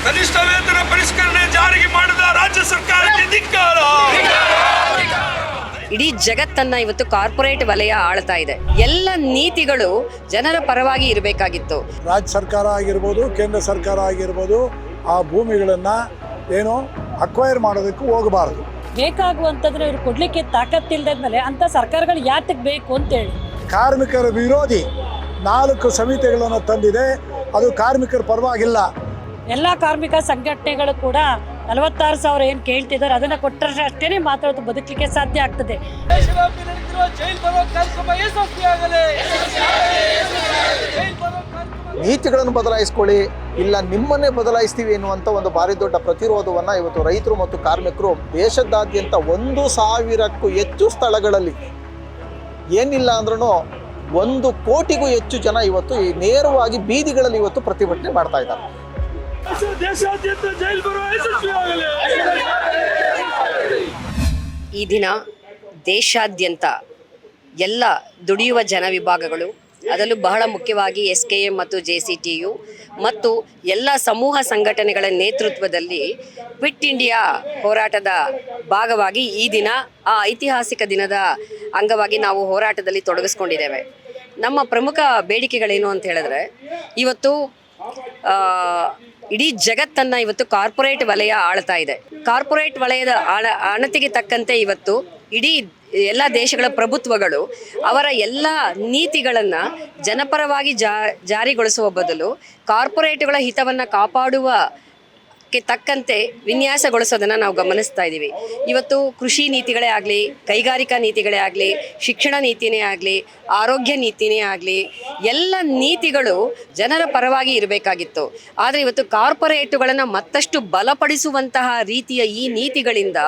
ಕನಿಷ್ಠ ವೇತನ ಪರಿಷ್ಕರಣೆ ಜಾರಿಗೆ ಮಾಡಿದ ರಾಜ್ಯ ಸರ್ಕಾರಕ್ಕೆ ಧಿಕ್ಕಾರ. ಇಡೀ ಜಗತ್ತನ್ನ ಇವತ್ತು ಕಾರ್ಪೊರೇಟ್ ವಲಯ ಆಳ್ತಾ ಇದೆ. ಎಲ್ಲ ನೀತಿಗಳು ಜನರ ಪರವಾಗಿ ಇರಬೇಕಾಗಿತ್ತು. ರಾಜ್ಯ ಸರ್ಕಾರ ಆಗಿರ್ಬೋದು, ಕೇಂದ್ರ ಸರ್ಕಾರ ಆಗಿರ್ಬೋದು, ಆ ಭೂಮಿಗಳನ್ನು ಅಕ್ವೈರ್ ಮಾಡೋದಕ್ಕೂ ಹೋಗಬಾರ್ದು. ಬೇಕಾಗುವಂತಂದ್ರೆ ಇವ್ರು ಕೊಡ್ಲಿಕ್ಕೆ ತಾಕತ್ತಿಲ್ಲದ್ಮೇಲೆ ಅಂತ ಸರ್ಕಾರಗಳು ಯಾತಕ್ಕೆ ಬೇಕು ಅಂತೇಳಿ ಕಾರ್ಮಿಕರ ವಿರೋಧಿ 4 ಸಮಿತಿಗಳನ್ನು ತಂದಿದೆ. ಅದು ಕಾರ್ಮಿಕರ ಪರವಾಗಿಲ್ಲ. ಎಲ್ಲ ಕಾರ್ಮಿಕ ಸಂಘಟನೆಗಳು ಕೂಡ 46,000 ಏನು ಕೇಳ್ತಿದ್ದಾರೆ ಅದನ್ನ ಕೊಟ್ಟರೆ ಅಷ್ಟೇ ಮಾತ್ರ ಬದುಕಲಿಕ್ಕೆ ಸಾಧ್ಯ ಆಗ್ತದೆ. ನೀತಿಗಳನ್ನು ಬದಲಾಯಿಸ್ಕೊಳ್ಳಿ, ಇಲ್ಲ ನಿಮ್ಮನ್ನೇ ಬದಲಾಯಿಸ್ತೀವಿ ಎನ್ನುವಂಥ ಒಂದು ಭಾರಿ ದೊಡ್ಡ ಪ್ರತಿರೋಧವನ್ನು ಇವತ್ತು ರೈತರು ಮತ್ತು ಕಾರ್ಮಿಕರು ದೇಶದಾದ್ಯಂತ 1,000ಕ್ಕೂ ಹೆಚ್ಚು ಸ್ಥಳಗಳಲ್ಲಿ, ಏನಿಲ್ಲ ಅಂದ್ರೂ 1 ಕೋಟಿಗೂ ಹೆಚ್ಚು ಜನ ಇವತ್ತು ನೇರವಾಗಿ ಬೀದಿಗಳಲ್ಲಿ ಇವತ್ತು ಪ್ರತಿಭಟನೆ ಮಾಡ್ತಾ ಇದ್ದಾರೆ. ಈ ದಿನ ದೇಶಾದ್ಯಂತ ಎಲ್ಲ ದುಡಿಯುವ ಜನ ವಿಭಾಗಗಳು, ಅದರಲ್ಲೂ ಬಹಳ ಮುಖ್ಯವಾಗಿ SKM ಮತ್ತು JCTU ಮತ್ತು ಎಲ್ಲ ಸಮೂಹ ಸಂಘಟನೆಗಳ ನೇತೃತ್ವದಲ್ಲಿ ಕ್ವಿಟ್ ಇಂಡಿಯಾ ಹೋರಾಟದ ಭಾಗವಾಗಿ ಈ ದಿನ ಆ ಐತಿಹಾಸಿಕ ದಿನದ ಅಂಗವಾಗಿ ನಾವು ಹೋರಾಟದಲ್ಲಿ ತೊಡಗಿಸ್ಕೊಂಡಿದ್ದೇವೆ. ನಮ್ಮ ಪ್ರಮುಖ ಬೇಡಿಕೆಗಳೇನು ಅಂತ ಹೇಳಿದ್ರೆ, ಇವತ್ತು ಇಡೀ ಜಗತ್ತನ್ನು ಇವತ್ತು ಕಾರ್ಪೊರೇಟ್ ವಲಯ ಆಳ್ತಾ ಇದೆ. ಕಾರ್ಪೊರೇಟ್ ವಲಯದ ಅಣತಿಗೆ ತಕ್ಕಂತೆ ಇವತ್ತು ಇಡೀ ಎಲ್ಲ ದೇಶಗಳ ಪ್ರಭುತ್ವಗಳು ಅವರ ಎಲ್ಲ ನೀತಿಗಳನ್ನು ಜನಪರವಾಗಿ ಜಾರಿಗೊಳಿಸುವ ಬದಲು ಕಾರ್ಪೊರೇಟ್ಗಳ ಹಿತವನ್ನು ಕಾಪಾಡುವ ತಕ್ಕಂತೆ ವಿನ್ಯಾಸಗೊಳಿಸೋದನ್ನು ನಾವು ಗಮನಿಸ್ತಾ ಇದ್ದೀವಿ. ಇವತ್ತು ಕೃಷಿ ನೀತಿಗಳೇ ಆಗಲಿ, ಕೈಗಾರಿಕಾ ನೀತಿಗಳೇ ಆಗಲಿ, ಶಿಕ್ಷಣ ನೀತಿನೇ ಆಗಲಿ, ಆರೋಗ್ಯ ನೀತಿನೇ ಆಗಲಿ, ಎಲ್ಲ ನೀತಿಗಳು ಜನರ ಪರವಾಗಿ ಇರಬೇಕಾಗಿತ್ತು. ಆದರೆ ಇವತ್ತು ಕಾರ್ಪೊರೇಟುಗಳನ್ನು ಮತ್ತಷ್ಟು ಬಲಪಡಿಸುವಂತಹ ರೀತಿಯ ಈ ನೀತಿಗಳಿಂದ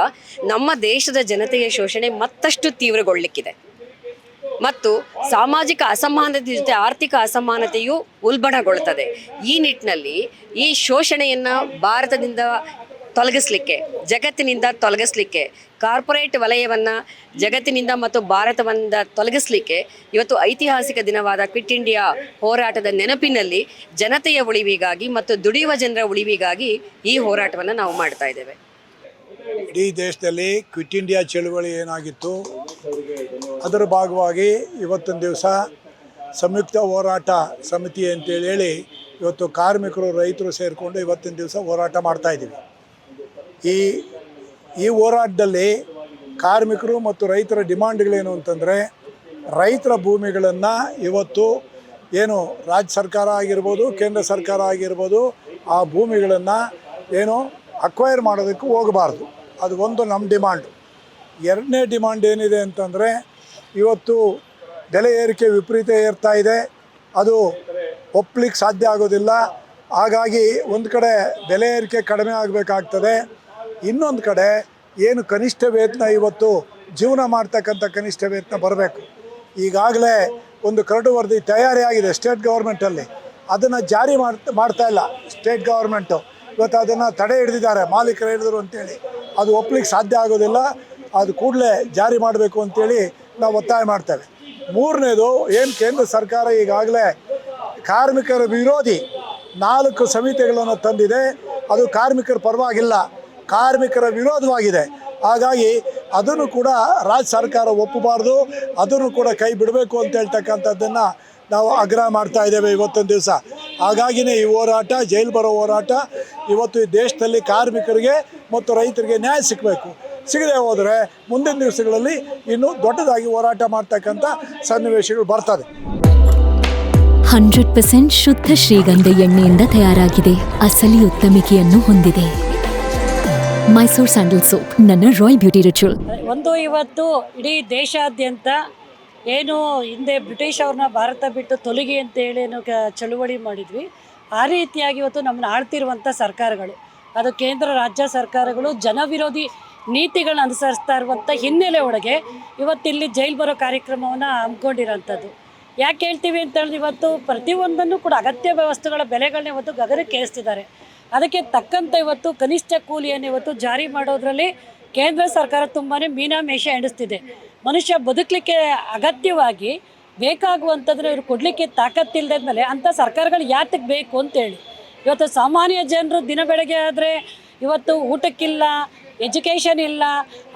ನಮ್ಮ ದೇಶದ ಜನತೆಯ ಶೋಷಣೆ ಮತ್ತಷ್ಟು ತೀವ್ರಗೊಳ್ಳಲಿಕ್ಕಿದೆ ಮತ್ತು ಸಾಮಾಜಿಕ ಅಸಮಾನತೆ ಜೊತೆ ಆರ್ಥಿಕ ಅಸಮಾನತೆಯು ಉಲ್ಬಣಗೊಳ್ಳುತ್ತದೆ. ಈ ನಿಟ್ಟಿನಲ್ಲಿ ಈ ಶೋಷಣೆಯನ್ನು ಭಾರತದಿಂದ ತೊಲಗಿಸ್ಲಿಕ್ಕೆ, ಜಗತ್ತಿನಿಂದ ತೊಲಗಿಸ್ಲಿಕ್ಕೆ, ಕಾರ್ಪೊರೇಟ್ ವಲಯವನ್ನು ಜಗತ್ತಿನಿಂದ ಮತ್ತು ಭಾರತದಿಂದ ತೊಲಗಿಸ್ಲಿಕ್ಕೆ ಇವತ್ತು ಐತಿಹಾಸಿಕ ದಿನವಾದ ಕ್ವಿಟ್ ಇಂಡಿಯಾ ಹೋರಾಟದ ನೆನಪಿನಲ್ಲಿ ಜನತೆಯ ಉಳಿವಿಗಾಗಿ ಮತ್ತು ದುಡಿಯುವ ಜನರ ಉಳಿವಿಗಾಗಿ ಈ ಹೋರಾಟವನ್ನು ನಾವು ಮಾಡ್ತಾ ಇದ್ದೇವೆ. ಇಡೀ ದೇಶದಲ್ಲಿ ಕ್ವಿಟ್ ಇಂಡಿಯಾ ಚಳುವಳಿ ಏನಾಗಿತ್ತು, ಅದರ ಭಾಗವಾಗಿ ಇವತ್ತಿನ ದಿವಸ ಸಂಯುಕ್ತ ಹೋರಾಟ ಸಮಿತಿ ಅಂತೇಳಿ ಇವತ್ತು ಕಾರ್ಮಿಕರು, ರೈತರು ಸೇರಿಕೊಂಡು ಇವತ್ತಿನ ದಿವಸ ಹೋರಾಟ ಮಾಡ್ತಾಯಿದ್ದೀವಿ. ಈ ಹೋರಾಟದಲ್ಲಿ ಕಾರ್ಮಿಕರು ಮತ್ತು ರೈತರ ಡಿಮಾಂಡ್ಗಳೇನು ಅಂತಂದರೆ, ರೈತರ ಭೂಮಿಗಳನ್ನು ಇವತ್ತು ರಾಜ್ಯ ಸರ್ಕಾರ ಆಗಿರ್ಬೋದು, ಕೇಂದ್ರ ಸರ್ಕಾರ ಆಗಿರ್ಬೋದು, ಆ ಭೂಮಿಗಳನ್ನು ಅಕ್ವೈರ್ ಮಾಡೋದಕ್ಕೂ ಹೋಗಬಾರ್ದು. ಅದು ಒಂದು ನಮ್ಮ ಡಿಮಾಂಡು. ಎರಡನೇ ಡಿಮಾಂಡ್ ಏನಿದೆ ಅಂತಂದರೆ, ಇವತ್ತು ಬೆಲೆ ಏರಿಕೆ ವಿಪರೀತ ಏರ್ತಾ ಇದೆ, ಅದು ಒಪ್ಪಲಿಕ್ಕೆ ಸಾಧ್ಯ ಆಗೋದಿಲ್ಲ. ಹಾಗಾಗಿ ಒಂದು ಕಡೆ ಬೆಲೆ ಏರಿಕೆ ಕಡಿಮೆ ಆಗಬೇಕಾಗ್ತದೆ, ಇನ್ನೊಂದು ಕಡೆ ಕನಿಷ್ಠ ವೇತನ, ಇವತ್ತು ಜೀವನ ಮಾಡ್ತಕ್ಕಂಥ ಕನಿಷ್ಠ ವೇತನ ಬರಬೇಕು. ಈಗಾಗಲೇ ಒಂದು ಕರಡು ವರದಿ ತಯಾರಿಯಾಗಿದೆ ಸ್ಟೇಟ್ ಗೌರ್ಮೆಂಟಲ್ಲಿ, ಅದನ್ನು ಜಾರಿ ಮಾಡ್ತಾ ಇಲ್ಲ ಸ್ಟೇಟ್ ಗೌರ್ಮೆಂಟು. ಇವತ್ತು ಅದನ್ನು ತಡೆ ಹಿಡಿದಿದ್ದಾರೆ, ಮಾಲೀಕರು ಹಿಡಿದ್ರು ಅಂತೇಳಿ. ಅದು ಒಪ್ಪಲಿಕ್ಕೆ ಸಾಧ್ಯ ಆಗೋದಿಲ್ಲ, ಅದು ಕೂಡಲೇ ಜಾರಿ ಮಾಡಬೇಕು ಅಂತೇಳಿ ನಾವು ಒತ್ತಾಯ ಮಾಡ್ತೇವೆ. ಮೂರನೇದು, ಕೇಂದ್ರ ಸರ್ಕಾರ ಈಗಾಗಲೇ ಕಾರ್ಮಿಕರ ವಿರೋಧಿ 4 ಸಮಿತಿಗಳನ್ನು ತಂದಿದೆ. ಅದು ಕಾರ್ಮಿಕರ ಪರವಾಗಿಲ್ಲ, ಕಾರ್ಮಿಕರ ವಿರೋಧವಾಗಿದೆ. ಹಾಗಾಗಿ ಅದನ್ನು ಕೂಡ ರಾಜ್ಯ ಸರ್ಕಾರ ಒಪ್ಪಬಾರ್ದು, ಅದನ್ನು ಕೂಡ ಕೈ ಬಿಡಬೇಕು ಅಂತ ಹೇಳ್ತಕ್ಕಂಥದ್ದನ್ನು ನಾವು ಆಗ್ರಹ ಮಾಡ್ತಾ ಇದ್ದೇವೆ ಇವತ್ತೊಂದು ದಿವಸ. ಹಾಗಾಗಿನೇ ಈ ಹೋರಾಟ, ಜೈಲು ಬರೋ ಹೋರಾಟ. ಇವತ್ತು ಈ ದೇಶದಲ್ಲಿ ಕಾರ್ಮಿಕರಿಗೆ ಮತ್ತು ರೈತರಿಗೆ ನ್ಯಾಯ ಸಿಗಬೇಕು. ಸಿಗದೆ ಹೋದರೆ ಮುಂದಿನ ದಿವಸಗಳಲ್ಲಿ ಇನ್ನೂ ದೊಡ್ಡದಾಗಿ ಹೋರಾಟ ಮಾಡ್ತಕ್ಕಂಥ ಸನ್ನಿವೇಶಗಳು ಬರ್ತದೆ. 100% ಶುದ್ಧ ಶ್ರೀಗಂಧ ಎಣ್ಣೆಯಿಂದ ತಯಾರಾಗಿದೆ. ಅಸಲಿ ಉತ್ತಮಿಕೆಯನ್ನು ಹೊಂದಿದೆ. ಮೈಸೂರು ಸ್ಯಾಂಡಲ್ ಸೋಪ್, ನನ್ನ ರಾಯಲ್ ಬ್ಯೂಟಿ ರಿಚುವಲ್. ಇವತ್ತು ಇಡೀ ದೇಶಾದ್ಯಂತ ಹಿಂದೆ ಬ್ರಿಟಿಷ್ ಅವ್ರನ್ನ ಭಾರತ ಬಿಟ್ಟು ತೊಲಗಿ ಅಂತೇಳಿ ಚಳುವಳಿ ಮಾಡಿದ್ವಿ. ಆ ರೀತಿಯಾಗಿ ಇವತ್ತು ನಮ್ಮನ್ನು ಆಳ್ತಿರುವಂಥ ಸರ್ಕಾರಗಳು, ಅದು ಕೇಂದ್ರ ರಾಜ್ಯ ಸರ್ಕಾರಗಳು ಜನವಿರೋಧಿ ನೀತಿಗಳನ್ನ ಅನುಸರಿಸ್ತಾ ಇರುವಂಥ ಹಿನ್ನೆಲೆ ಒಳಗೆ ಇವತ್ತಿಲ್ಲಿ ಜೈಲು ಬರೋ ಕಾರ್ಯಕ್ರಮವನ್ನು ಹಮ್ಮಿಕೊಂಡಿರೋಂಥದ್ದು. ಯಾಕೆ ಹೇಳ್ತೀವಿ ಅಂತ ಹೇಳಿದ್ರೆ, ಇವತ್ತು ಪ್ರತಿಯೊಂದನ್ನು ಕೂಡ ಅಗತ್ಯ ವಸ್ತುಗಳ ಬೆಲೆಗಳನ್ನ ಇವತ್ತು ಗಗನಕ್ಕೆ ಏರಿಸ್ತಿದ್ದಾರೆ. ಅದಕ್ಕೆ ತಕ್ಕಂತೆ ಇವತ್ತು ಕನಿಷ್ಠ ಕೂಲಿಯನ್ನು ಇವತ್ತು ಜಾರಿ ಮಾಡೋದ್ರಲ್ಲಿ ಕೇಂದ್ರ ಸರ್ಕಾರ ತುಂಬಾ ಮೀನಾಮೇಷ ಎಣಿಸ್ತಿದೆ. ಮನುಷ್ಯ ಬದುಕಲಿಕ್ಕೆ ಅಗತ್ಯವಾಗಿ ಬೇಕಾಗುವಂಥದ್ರೆ ಇವ್ರು ಕೊಡಲಿಕ್ಕೆ ತಾಕತ್ತಿಲ್ಲದ್ಮೇಲೆ ಅಂಥ ಸರ್ಕಾರಗಳು ಯಾತಕ್ಕೆ ಬೇಕು ಅಂತೇಳಿ ಇವತ್ತು ಸಾಮಾನ್ಯ ಜನರು ದಿನ ಬೆಳಗ್ಗೆ ಆದರೆ ಇವತ್ತು ಊಟಕ್ಕಿಲ್ಲ, ಎಜುಕೇಷನ್ ಇಲ್ಲ,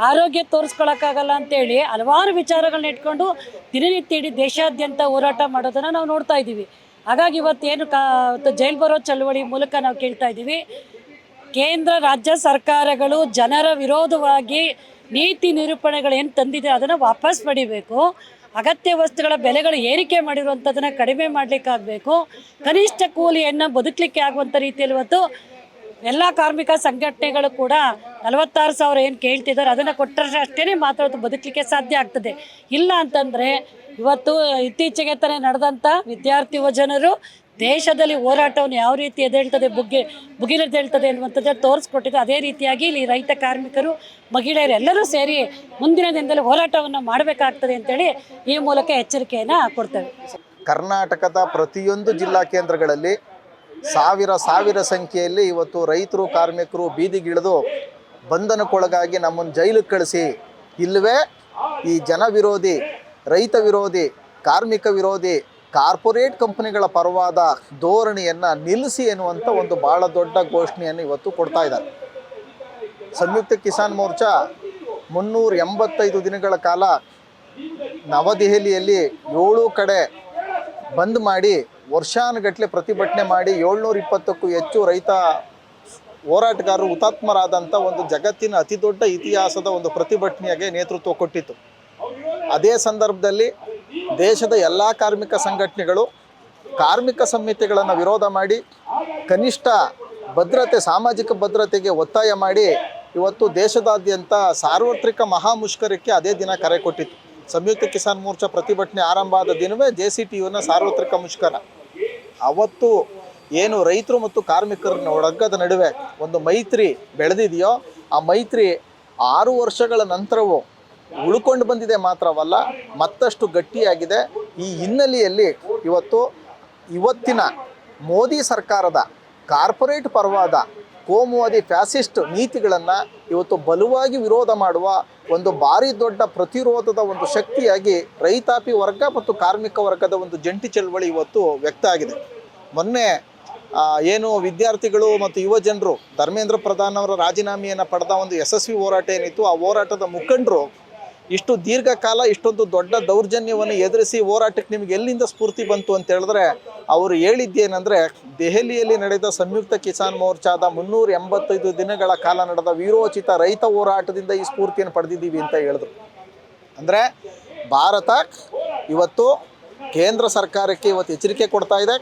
ಆರೋಗ್ಯ ತೋರಿಸ್ಕೊಳಕ್ಕಾಗಲ್ಲ ಅಂತೇಳಿ ಹಲವಾರು ವಿಚಾರಗಳನ್ನ ಇಟ್ಕೊಂಡು ದಿನನಿತ್ಯ ಇಡೀ ದೇಶಾದ್ಯಂತ ಹೋರಾಟ ಮಾಡೋದನ್ನು ನಾವು ನೋಡ್ತಾ ಇದ್ದೀವಿ. ಹಾಗಾಗಿ ಇವತ್ತೇನು ಜೈಲ್ ಬರೋ ಚಳವಳಿ ಮೂಲಕ ನಾವು ಕೇಳ್ತಾ ಇದ್ದೀವಿ, ಕೇಂದ್ರ ರಾಜ್ಯ ಸರ್ಕಾರಗಳು ಜನರ ವಿರೋಧವಾಗಿ ನೀತಿ ನಿರೂಪಣೆಗಳು ಏನು ತಂದಿದೆ ಅದನ್ನು ವಾಪಸ್ ಪಡಿಬೇಕು. ಅಗತ್ಯ ವಸ್ತುಗಳ ಬೆಲೆಗಳು ಏರಿಕೆ ಮಾಡಿರುವಂಥದ್ದನ್ನು ಕಡಿಮೆ ಮಾಡಲಿಕ್ಕಾಗಬೇಕು. ಕನಿಷ್ಠ ಕೂಲಿಯನ್ನು ಬದುಕಲಿಕ್ಕೆ ಆಗುವಂಥ ರೀತಿಯಲ್ಲಿ ಇವತ್ತು ಎಲ್ಲ ಕಾರ್ಮಿಕ ಸಂಘಟನೆಗಳು ಕೂಡ 46,000 ಏನು ಕೇಳ್ತಿದ್ದಾರೆ ಅದನ್ನು ಕೊಟ್ಟರೆ ಅಷ್ಟೇ ಮಾತ್ರ ಬದುಕಲಿಕ್ಕೆ ಸಾಧ್ಯ ಆಗ್ತದೆ. ಇಲ್ಲ ಅಂತಂದರೆ ಇವತ್ತು ಇತ್ತೀಚೆಗೆ ತಾನೇ ನಡೆದಂಥ ವಿದ್ಯಾರ್ಥಿ ಯುವಜನರು ದೇಶದಲ್ಲಿ ಹೋರಾಟವನ್ನು ಯಾವ ರೀತಿ ಎದ್ದೇಳ್ತದೆ, ಬುಗಿಲೆದ್ದೇಳ್ತದೆ ಅನ್ನುವಂಥದ್ದು ತೋರಿಸ್ಕೊಟ್ಟಿದೆ. ಅದೇ ರೀತಿಯಾಗಿ ಇಲ್ಲಿ ರೈತ ಕಾರ್ಮಿಕರು, ಮಹಿಳೆಯರು ಎಲ್ಲರೂ ಸೇರಿ ಮುಂದಿನ ದಿನದಲ್ಲಿ ಹೋರಾಟವನ್ನು ಮಾಡಬೇಕಾಗ್ತದೆ ಅಂತೇಳಿ ಈ ಮೂಲಕ ಎಚ್ಚರಿಕೆಯನ್ನು ಕೊಡ್ತೇವೆ. ಕರ್ನಾಟಕದ ಪ್ರತಿಯೊಂದು ಜಿಲ್ಲಾ ಕೇಂದ್ರಗಳಲ್ಲಿ ಸಾವಿರ ಸಂಖ್ಯೆಯಲ್ಲಿ ಇವತ್ತು ರೈತರು, ಕಾರ್ಮಿಕರು ಬೀದಿಗಿಳಿದು ಬಂಧನಕ್ಕೊಳಗಾಗಿ ನಮ್ಮನ್ನು ಜೈಲಿಗೆ ಕಳಿಸಿ, ಇಲ್ಲವೇ ಈ ಜನ ವಿರೋಧಿ, ರೈತ ವಿರೋಧಿ, ಕಾರ್ಮಿಕ ವಿರೋಧಿ, ಕಾರ್ಪೊರೇಟ್ ಕಂಪನಿಗಳ ಪರವಾದ ಧೋರಣೆಯನ್ನು ನಿಲ್ಲಿಸಿ ಎನ್ನುವಂಥ ಒಂದು ಭಾಳ ದೊಡ್ಡ ಘೋಷಣೆಯನ್ನು ಇವತ್ತು ಕೊಡ್ತಾ ಇದ್ದಾರೆ. ಸಂಯುಕ್ತ ಕಿಸಾನ್ ಮೋರ್ಚಾ 385 ದಿನಗಳ ಕಾಲ ನವದೆಹಲಿಯಲ್ಲಿ 7 ಕಡೆ ಬಂದ್ ಮಾಡಿ ವರ್ಷಾನುಗಟ್ಟಲೆ ಪ್ರತಿಭಟನೆ ಮಾಡಿ 720ಕ್ಕೂ ಹೆಚ್ಚು ರೈತ ಹೋರಾಟಗಾರರು ಹುತಾತ್ಮರಾದಂಥ ಒಂದು ಜಗತ್ತಿನ ಅತಿ ದೊಡ್ಡ ಇತಿಹಾಸದ ಒಂದು ಪ್ರತಿಭಟನೆಗೆ ನೇತೃತ್ವ ಕೊಟ್ಟಿತ್ತು. ಅದೇ ಸಂದರ್ಭದಲ್ಲಿ ದೇಶದ ಎಲ್ಲ ಕಾರ್ಮಿಕ ಸಂಘಟನೆಗಳು ಕಾರ್ಮಿಕ ಸಮಿತಿಗಳನ್ನು ವಿರೋಧ ಮಾಡಿ ಕನಿಷ್ಠ ಭದ್ರತೆ, ಸಾಮಾಜಿಕ ಭದ್ರತೆಗೆ ಒತ್ತಾಯ ಮಾಡಿ ಇವತ್ತು ದೇಶದಾದ್ಯಂತ ಸಾರ್ವತ್ರಿಕ ಮಹಾಮುಷ್ಕರಕ್ಕೆ ಅದೇ ದಿನ ಕರೆ ಕೊಟ್ಟಿತ್ತು. ಸಂಯುಕ್ತ ಕಿಸಾನ್ ಮೋರ್ಚಾ ಪ್ರತಿಭಟನೆ ಆರಂಭ ಆದ ದಿನವೇ JCTUನ ಸಾರ್ವತ್ರಿಕ ಮುಷ್ಕರ. ಅವತ್ತು ಏನು ರೈತರು ಮತ್ತು ಕಾರ್ಮಿಕರ ಒಳಗದ ನಡುವೆ ಒಂದು ಮೈತ್ರಿ ಬೆಳೆದಿದೆಯೋ, ಆ ಮೈತ್ರಿ 6 ವರ್ಷಗಳ ನಂತರವೂ ಉಳ್ಕೊಂಡು ಬಂದಿದೆ ಮಾತ್ರವಲ್ಲ, ಮತ್ತಷ್ಟು ಗಟ್ಟಿಯಾಗಿದೆ. ಈ ಹಿನ್ನೆಲೆಯಲ್ಲಿ ಇವತ್ತಿನ ಮೋದಿ ಸರ್ಕಾರದ ಕಾರ್ಪೊರೇಟ್ ಪರವಾದ ಕೋಮುವಾದಿ ಫ್ಯಾಸಿಸ್ಟ್ ನೀತಿಗಳನ್ನು ಇವತ್ತು ಬಲವಾಗಿ ವಿರೋಧ ಮಾಡುವ ಒಂದು ಭಾರಿ ದೊಡ್ಡ ಪ್ರತಿರೋಧದ ಒಂದು ಶಕ್ತಿಯಾಗಿ ರೈತಾಪಿ ವರ್ಗ ಮತ್ತು ಕಾರ್ಮಿಕ ವರ್ಗದ ಒಂದು ಜಂಟಿ ಚಳವಳಿ ಇವತ್ತು ವ್ಯಕ್ತ ಆಗಿದೆ. ಮೊನ್ನೆ ಏನು ವಿದ್ಯಾರ್ಥಿಗಳು ಮತ್ತು ಯುವ ಜನರು ಧರ್ಮೇಂದ್ರ ಪ್ರಧಾನ್ ಅವರ ರಾಜೀನಾಮೆಯನ್ನು ಪಡೆದ ಒಂದು ಯಶಸ್ವಿ ಹೋರಾಟ ಏನಿತ್ತು, ಆ ಹೋರಾಟದ ಮುಖಂಡರು ಇಷ್ಟು ದೀರ್ಘಕಾಲ ಇಷ್ಟೊಂದು ದೊಡ್ಡ ದೌರ್ಜನ್ಯವನ್ನು ಎದುರಿಸಿ ಹೋರಾಟಕ್ಕೆ ನಿಮಗೆ ಎಲ್ಲಿಂದ ಸ್ಫೂರ್ತಿ ಬಂತು ಅಂತ ಹೇಳಿದ್ರೆ, ಅವರು ಹೇಳಿದ್ದೇನೆಂದರೆ, ದೆಹಲಿಯಲ್ಲಿ ನಡೆದ ಸಂಯುಕ್ತ ಕಿಸಾನ್ ಮೋರ್ಚಾದ 385 ದಿನಗಳ ಕಾಲ ನಡೆದ ವೀರೋಚಿತ ರೈತ ಹೋರಾಟದಿಂದ ಈ ಸ್ಫೂರ್ತಿಯನ್ನು ಪಡೆದಿದ್ದೀವಿ ಅಂತ ಹೇಳಿದ್ರು. ಅಂದರೆ ಭಾರತ ಇವತ್ತು ಕೇಂದ್ರ ಸರ್ಕಾರಕ್ಕೆ ಇವತ್ತು ಎಚ್ಚರಿಕೆ ಕೊಡ್ತಾ ಇದೆ,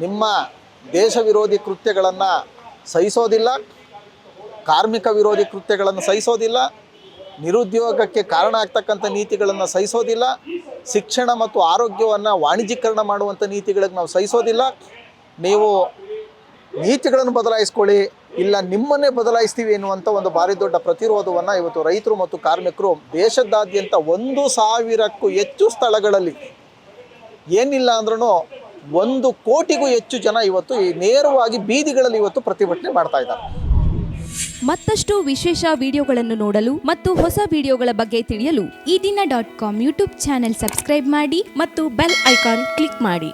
ನಿಮ್ಮ ದೇಶ ವಿರೋಧಿ ಕೃತ್ಯಗಳನ್ನು ಸಹಿಸೋದಿಲ್ಲ, ಕಾರ್ಮಿಕ ವಿರೋಧಿ ಕೃತ್ಯಗಳನ್ನು ಸಹಿಸೋದಿಲ್ಲ, ನಿರುದ್ಯೋಗಕ್ಕೆ ಕಾರಣ ಆಗ್ತಕ್ಕಂಥ ನೀತಿಗಳನ್ನು ಸಹಿಸೋದಿಲ್ಲ, ಶಿಕ್ಷಣ ಮತ್ತು ಆರೋಗ್ಯವನ್ನು ವಾಣಿಜ್ಯೀಕರಣ ಮಾಡುವಂಥ ನೀತಿಗಳಿಗೆ ನಾವು ಸಹಿಸೋದಿಲ್ಲ. ನೀವು ನೀತಿಗಳನ್ನು ಬದಲಾಯಿಸ್ಕೊಳ್ಳಿ, ಇಲ್ಲ ನಿಮ್ಮನ್ನೇ ಬದಲಾಯಿಸ್ತೀವಿ ಎನ್ನುವಂಥ ಒಂದು ಭಾರಿ ದೊಡ್ಡ ಪ್ರತಿರೋಧವನ್ನು ಇವತ್ತು ರೈತರು ಮತ್ತು ಕಾರ್ಮಿಕರು ದೇಶದಾದ್ಯಂತ 1,000ಕ್ಕೂ ಹೆಚ್ಚು ಸ್ಥಳಗಳಲ್ಲಿ, ಏನಿಲ್ಲ ಅಂದ್ರೂ 1 ಕೋಟಿಗೂ ಹೆಚ್ಚು ಜನ ಇವತ್ತು ನೇರವಾಗಿ ಬೀದಿಗಳಲ್ಲಿ ಇವತ್ತು ಪ್ರತಿಭಟನೆ ಮಾಡ್ತಾ ಇದ್ದಾರೆ. ಮತ್ತಷ್ಟು ವಿಶೇಷ ವಿಡಿಯೋಗಳನ್ನು ನೋಡಲು ಮತ್ತು ಹೊಸ ವಿಡಿಯೋಗಳ ಬಗ್ಗೆ ತಿಳಿಯಲು ಈ ದಿನ.com ಯೂಟ್ಯೂಬ್ ಚಾನೆಲ್ ಸಬ್ಸ್ಕ್ರೈಬ್ ಮಾಡಿ ಮತ್ತು ಬೆಲ್ ಐಕಾನ್ ಕ್ಲಿಕ್ ಮಾಡಿ.